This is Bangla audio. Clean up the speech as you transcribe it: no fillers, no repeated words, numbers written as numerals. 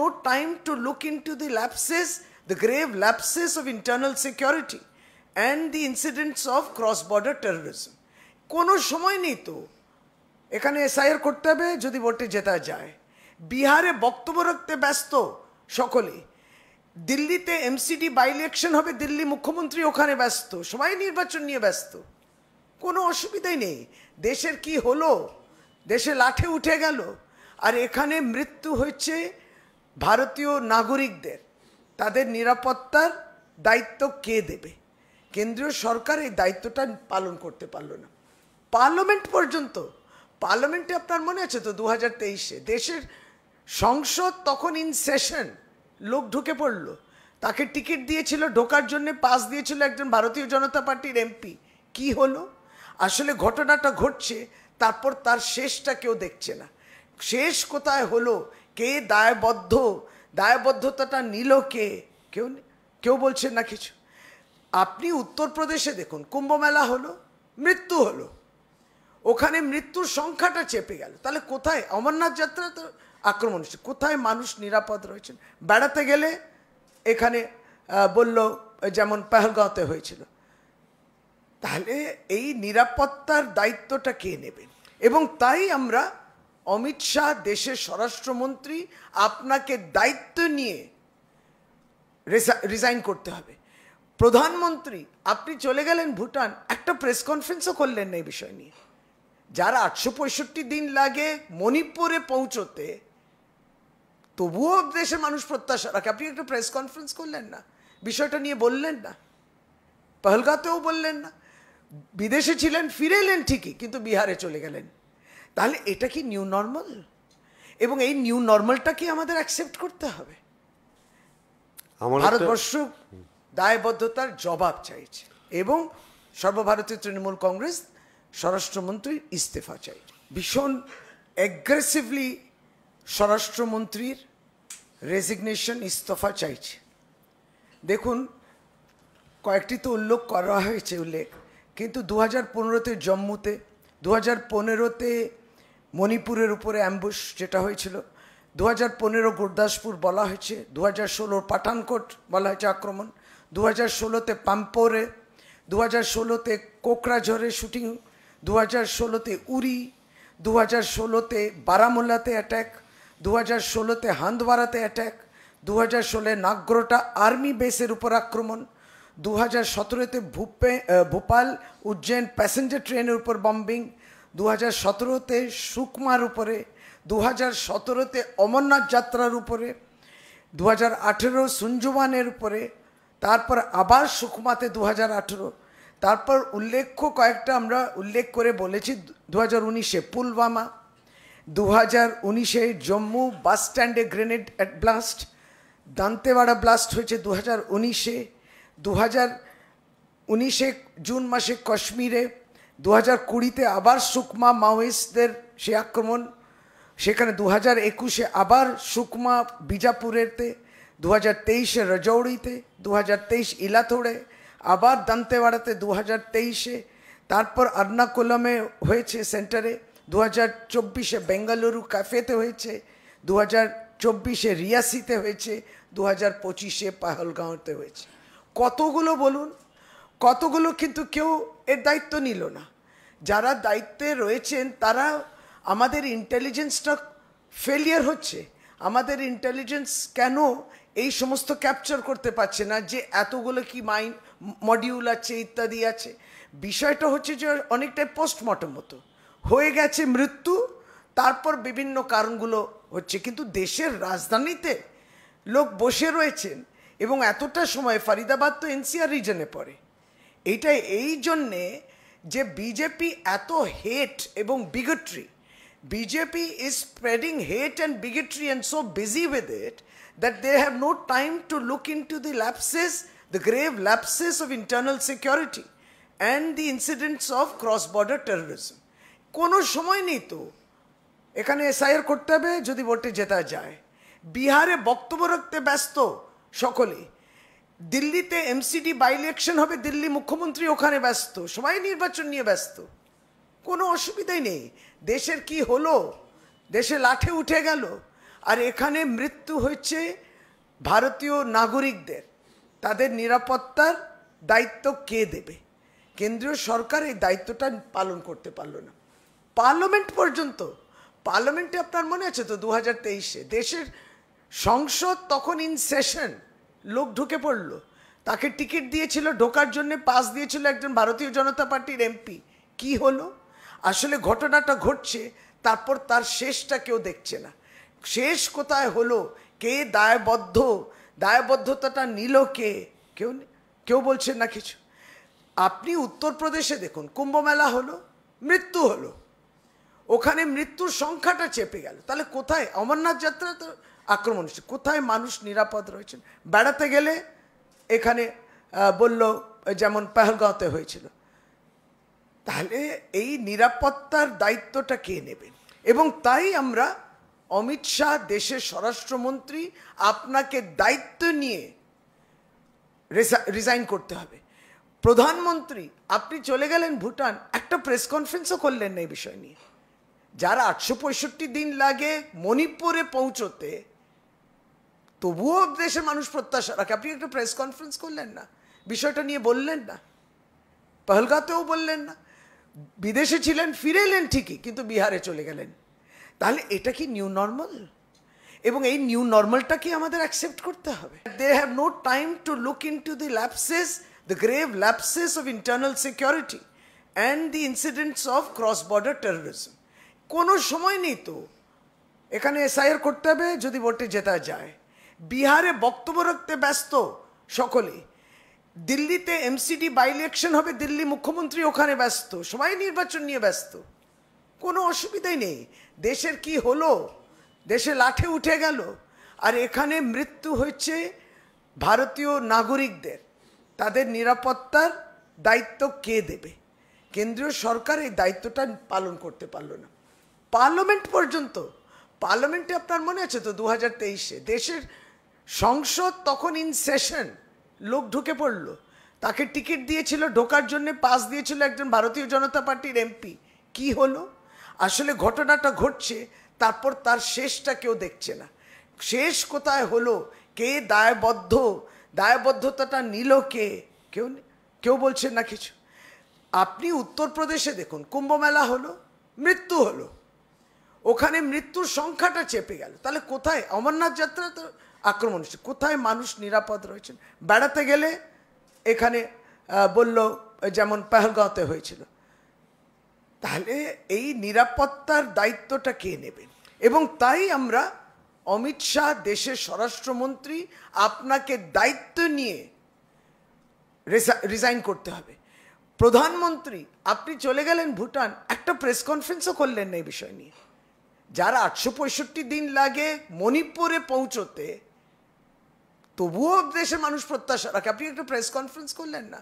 no time to look into the lapses, the grave lapses of internal security and the incidents of cross-border terrorism. কোনো সময় নেই তো এখানে এসআইআর করতে হবে যদি ভোটে জেতা যায়। বিহারে বক্তব্য রাখতে ব্যস্ত সকলে, দিল্লিতে এমসিডি বাই ইলেকশন হবে, দিল্লি মুখ্যমন্ত্রী ওখানে ব্যস্ত, সবাই নির্বাচন নিয়ে ব্যস্ত, কোনো অসুবিধাই নেই। দেশের কি হলো, দেশে লাঠে উঠে গেল, আর এখানে মৃত্যু হচ্ছে ভারতীয় নাগরিকদের। তাদের নিরাপত্তার দায়িত্ব কে দেবে? কেন্দ্রীয় সরকার এই দায়িত্বটা পালন করতে পারলো না। পার্লামেন্ট পর্যন্ত, পার্লামেন্টে আপনার মনে আছে তো 2023-এ দেশের সংসদ তখন ইন সেশন, লোক ঢুকে পড়লো, তাকে টিকিট দিয়েছিল ঢোকার জন্য, পাস দিয়েছিল একজন ভারতীয় জনতা পার্টির এমপি। কি হলো? আসলে ঘটনাটা ঘটছে, তারপর তার শেষটা কেউ দেখছে না। শেষ কোথায় হলো, কে দায়বদ্ধ, দায়বদ্ধতাটা নিল কে, কেউ বলছেন না কিছু। আপনি উত্তরপ্রদেশে দেখুন, কুম্ভ মেলা হলো, মৃত্যু হলো, ওখানে মৃত্যুর সংখ্যাটা চেপে গেল। তাহলে কোথায় অমরনাথ যাত্রা তো আক্রমণ হচ্ছে, কোথায় মানুষ নিরাপদ রয়েছেন? বেড়াতে গেলে এখানে বলল যেমন পেহেলগাঁওতে হয়েছিল। তাহলে এই নিরাপত্তার দায়িত্বটা কে নেবেন? এবং তাই আমরা অমিত শাহ দেশের স্বরাষ্ট্রমন্ত্রী, আপনাকে দায়িত্ব নিয়ে রিজাইন করতে হবে। প্রধানমন্ত্রী আপনি চলে গেলেন ভুটান, একটা প্রেস কনফারেন্সও করলেন না এই বিষয় নিয়ে। যারা 865 দিন লাগে মণিপুরে পৌঁছতে, তবুও দেশের মানুষ প্রত্যাশা রাখে, আপনি একটা প্রেস কনফারেন্স করলেন না, বিষয়টা নিয়ে বললেন না, পহলগাঁওতেও বললেন না। বিদেশে ছিলেন, ফিরে এলেন ঠিকই, কিন্তু বিহারে চলে গেলেন। তাহলে এটা কি নিউ নর্মাল? এবং এই নিউ নর্মালটা কি আমাদের অ্যাকসেপ্ট করতে হবে? ভারতবর্ষ দায়বদ্ধতার জবাব চাইছে এবং সর্বভারতীয় তৃণমূল কংগ্রেস স্বরাষ্ট্রমন্ত্রীর ইস্তফা চাইছে। ভীষণ অ্যাগ্রেসিভলি স্বরাষ্ট্রমন্ত্রীর রেজিগনেশন, ইস্তফা চাইছে। দেখুন, কয়েকটি তো উল্লেখ করা হয়েছে, কিন্তু 2015-তে জম্মুতে, 2015-তে মণিপুরের উপরে অ্যাম্বুশ যেটা হয়েছিল, 2015 গুরদাসপুর বলা হয়েছে, 2016 পাঠানকোট বলা হয়েছে আক্রমণ, 2016-তে পাম্পোরে, 2016-তে কোকরাঝড়ে শুটিং, 2016-তে উরি, 2016-তে বারামুল্লাতে অ্যাট্যাক, 2016-তে হান্দওয়ারাতে অ্যাট্যাক, 2016 নাগরোটা আর্মি বেসের উপর আক্রমণ, 2017-তে ভোপাল উজ্জৈন প্যাসেঞ্জার ট্রেনের উপর বম্বিং, 2017-তে সুকমার উপরে, 2017-তে অমরনাথ যাত্রার উপরে, 2018 সুঞ্জুওয়ানের উপরে, তারপর আবার সুকমাতে 2018, তারপর উল্লেখ্য কয়েকটা আমরা উল্লেখ করে বলেছি, 2019-এ পুলওয়ামা, 2019-এ জম্মু বাস স্ট্যান্ডে গ্রেনেড ব্লাস্ট, দান্তেওয়াড়া ব্লাস্ট হয়েছে 2019-এ, 2019-এ জুন মাসে কাশ্মীরে, 2020-তে আবার সুকমা মাওয়িস্টদের সে আক্রমণ, সেখানে 2021-এ আবার সুকমা বিজাপুরেতে, 2023-এ রাজৌরিতে, 2023 ইলাথোড়ে, আবার দান্তেওয়াড়াতে 2023-এ, তারপর আর্নাকুলামে হয়েছে সেন্টারে, 2024-এ বেঙ্গালুরু ক্যাফেতে হয়েছে, 2024-এ রিয়াসিতে হয়েছে, 2025-এ পাহলগাঁওতে হয়েছে। কতগুলো বলুন, কতগুলো, কিন্তু কেউ এর দায়িত্ব নিল না। যারা দায়িত্বে রয়েছেন তারা, আমাদের ইন্টেলিজেন্সটা ফেলিয়ার হচ্ছে। আমাদের ইন্টেলিজেন্স কেন এই সমস্ত ক্যাপচার করতে পারছে না যে এতগুলো কি মাইন্ড মডিউল আছে ইত্যাদি আছে? বিষয়টা হচ্ছে যে অনেকটাই পোস্টমর্টম মতো হয়ে গেছে মৃত্যু, তারপর বিভিন্ন কারণগুলো হচ্ছে, কিন্তু দেশের রাজধানীতে লোক বসে রয়েছেন এবং এতটা সময়, ফরিদাবাদ তো এনসিআর রিজনে পড়ে। এইটাই এই জন্যে যে বিজেপি এত হেট এবং বিগট্রি, BJP is spreading hate and bigotry and so busy with it that they have no time to look into the lapses, the grave lapses of internal security and the incidents of cross-border terrorism. কোনো সময় নেই তো এখানে এসআইআর করতে হবে যদি ভোটে জেতা যায়। বিহারে বক্তব্য রাখতে ব্যস্ত সকলে, দিল্লিতে এমসিডি বাই ইলেকশন হবে, দিল্লি মুখ্যমন্ত্রী ওখানে ব্যস্ত, সবাই নির্বাচন নিয়ে ব্যস্ত, কোনো অসুবিধাই নেই। দেশের কি হলো, দেশে লাঠে উঠে গেল, আর এখানে মৃত্যু হয়েছে ভারতীয় নাগরিকদের, তাদের নিরাপত্তার দায়িত্ব কে দেবে? কেন্দ্রীয় সরকার এই দায়িত্বটা পালন করতে পারলো না। পার্লামেন্ট পর্যন্ত, পার্লামেন্টে আপনার মনে আছে তো 2023-এ দেশের সংসদ তখন ইন সেশন, লোক ঢুকে পড়লো, তাকে টিকিট দিয়েছিল ঢোকার জন্য, পাস দিয়েছিল একজন ভারতীয় জনতা পার্টির এমপি। কি হলো? আসলে ঘটনাটা ঘটছে, তারপর তার শেষটা কেউ দেখছে না। শেষ কোথায় হলো, কে দায়বদ্ধ, দায়বদ্ধতাটা নিল কে, কেউ বলছেন না কিছু। আপনি উত্তরপ্রদেশে দেখুন, কুম্ভ মেলা হলো, মৃত্যু হলো, ওখানে মৃত্যুর সংখ্যাটা চেপে গেল। তাহলে কোথায় অমরনাথ যাত্রা তো আক্রমণ হচ্ছে, কোথায় মানুষ নিরাপদ রয়েছেন? বেড়াতে গেলে এখানে বলল যেমন পেহেলগাঁওতে হয়েছিল। তাহলে এই নিরাপত্তার দায়িত্বটা কে নেবেন? এবং তাই আমরা অমিত শাহ দেশের স্বরাষ্ট্রমন্ত্রী, আপনাকে দায়িত্ব নিয়ে রিজাইন করতে হবে। প্রধানমন্ত্রী আপনি চলে গেলেন ভুটান, একটা প্রেস কনফারেন্সও করলেন না এই বিষয় নিয়ে। যারা 865 দিন লাগে মণিপুরে পৌঁছতে, তবুও দেশের মানুষ প্রত্যাশা রাখে, আপনি একটা প্রেস কনফারেন্স করলেন না, বিষয়টা নিয়ে বললেন না, পহলগাঁওতেও বললেন না। বিদেশে ছিলেন, ফিরে এলেন ঠিকই, কিন্তু বিহারে চলে গেলেন। তাহলে এটা কি নিউ নর্মাল? এবং এই নিউ নর্মালটাকে আমাদের অ্যাকসেপ্ট করতে হবে। They have no time to look into the lapses, the grave lapses of internal security and the incidents of cross-border terrorism. কোনো সময় নেই তো, এখানে এসআইআর করতে হবে যদি ভোটে জেতা যায়। বিহারে বক্তব্য রাখতে ব্যস্ত সকলে, দিল্লিতে এমসিডি বাই ইলেকশন হবে, দিল্লি মুখ্যমন্ত্রী ওখানে ব্যস্ত, সবাই নির্বাচন নিয়ে ব্যস্ত, কোনো অসুবিধাই নেই। দেশের কি হলো, দেশে লাঠে উঠে গেল। আর এখানে মৃত্যু হচ্ছে ভারতীয় নাগরিকদের, তাদের নিরাপত্তার দায়িত্ব কে দেবে? কেন্দ্রীয় সরকার এই দায়িত্বটা পালন করতে পারলো না। পার্লামেন্ট পর্যন্ত, পার্লামেন্টে আপনার মনে আছে তো 2023-এ দেশের সংসদ তখন ইন সেশন, লোক ঢুকে পড়লো, তাকে টিকিট দিয়েছিল ঢোকার জন্য, পাস দিয়েছিল একজন ভারতীয় জনতা পার্টির এমপি। কি হলো? আসলে ঘটনাটা ঘটছে, তারপর তার শেষটা কেউ দেখছে না। শেষ কোথায় হলো, কে দায়বদ্ধ, দায়বদ্ধতাটা নিল কে, কেউ বলছেন না কিছু। আপনি উত্তরপ্রদেশে দেখুন, কুম্ভ মেলা হলো, মৃত্যু হলো, ওখানে মৃত্যুর সংখ্যাটা চেপে গেল। তাহলে কোথায় অমরনাথ যাত্রা তো আক্রমণ হচ্ছে, কোথায় মানুষ নিরাপদ রয়েছেন? বেড়াতে গেলে এখানে বলল যেমন পেহেলগাঁওতে হয়েছিল। তাহলে এই নিরাপত্তার দায়িত্বটা কে নেবেন? এবং তাই আমরা অমিত শাহ দেশের স্বরাষ্ট্রমন্ত্রী, আপনাকে দায়িত্ব নিয়ে রিজাইন করতে হবে। প্রধানমন্ত্রী আপনি চলে গেলেন ভুটান, একটা প্রেস কনফারেন্সও করলেন না এই বিষয় নিয়ে। যারা 865 দিন লাগে মণিপুরে পৌঁছতে, তবুও দেশের মানুষ প্রত্যাশা রাখে, আপনি একটা প্রেস কনফারেন্স করলেন না।